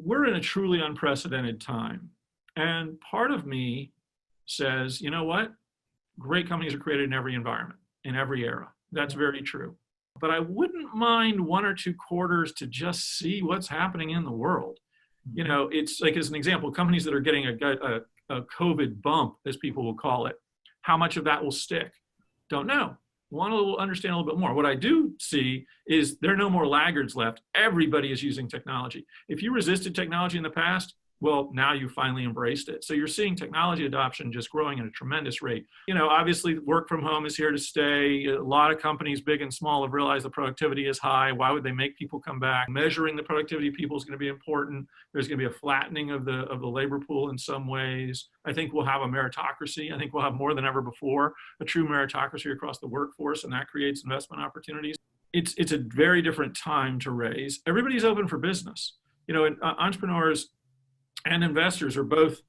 we're in a truly unprecedented time. And part of me says, you know what? Great companies are created in every environment, in every era. That's very true. But I wouldn't mind 1 or 2 quarters to just see what's happening in the world. You know, it's like, as an example, companies that are getting a COVID bump, as people will call it, how much of that will stick? Don't know. Want to understand a little bit more. What I do see is there are no more laggards left. Everybody is using technology. If you resisted technology in the past, well, now you finally embraced it. So you're seeing technology adoption just growing at a tremendous rate. You know, obviously work from home is here to stay. A lot of companies, big and small, have realized the productivity is high. Why would they make people come back? Measuring the productivity of people is going to be important. There's going to be a flattening of the labor pool in some ways. I think we'll have a meritocracy. I think we'll have more than ever before a true meritocracy across the workforce, and that creates investment opportunities. It's a very different time to raise. Everybody's open for business. You know, entrepreneurs and investors are both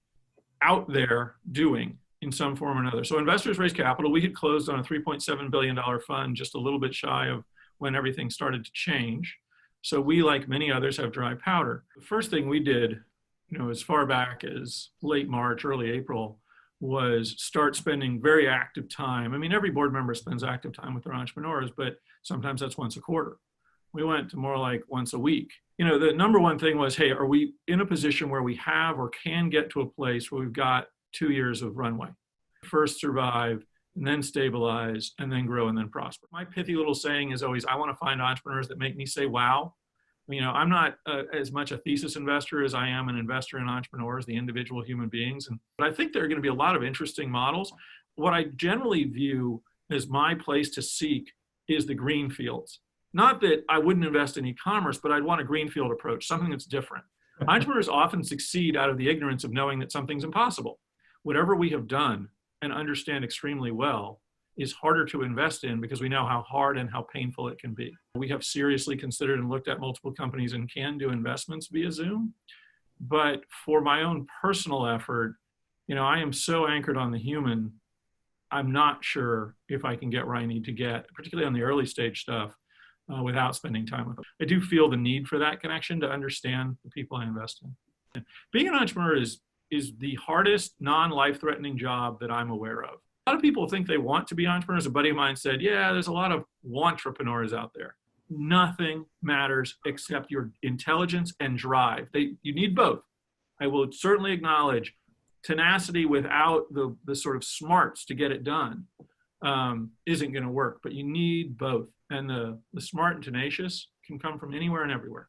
out there doing in some form or another. So investors raise capital. We had closed on a $3.7 billion fund just a little bit shy of when everything started to change. So we, like many others, have dry powder. The first thing we did, you know, as far back as late March, early April, was start spending very active time. I mean, every board member spends active time with their entrepreneurs, but sometimes that's once a quarter. We went to more like once a week. You know, the number one thing was, hey, are we in a position where we have or can get to a place where we've got 2 years of runway? First survive, and then stabilize, and then grow, and then prosper. My pithy little saying is always, I want to find entrepreneurs that make me say, wow. You know, I'm not as much a thesis investor as I am an investor in entrepreneurs, the individual human beings. But I think there are going to be a lot of interesting models. What I generally view as my place to seek is the green fields. Not that I wouldn't invest in e-commerce, but I'd want a greenfield approach, something that's different. Entrepreneurs often succeed out of the ignorance of knowing that something's impossible. Whatever we have done and understand extremely well is harder to invest in because we know how hard and how painful it can be. We have seriously considered and looked at multiple companies and can do investments via Zoom. But for my own personal effort, you know, I am so anchored on the human, I'm not sure if I can get where I need to get, particularly on the early stage stuff, without spending time with them. I do feel the need for that connection to understand the people I invest in. Being an entrepreneur is the hardest non-life-threatening job that I'm aware of. A lot of people think they want to be entrepreneurs. A buddy of mine said, yeah, there's a lot of wantrepreneurs out there. Nothing matters except your intelligence and drive. You need both. I will certainly acknowledge tenacity without the sort of smarts to get it done isn't going to work, but you need both. And the smart and tenacious can come from anywhere and everywhere.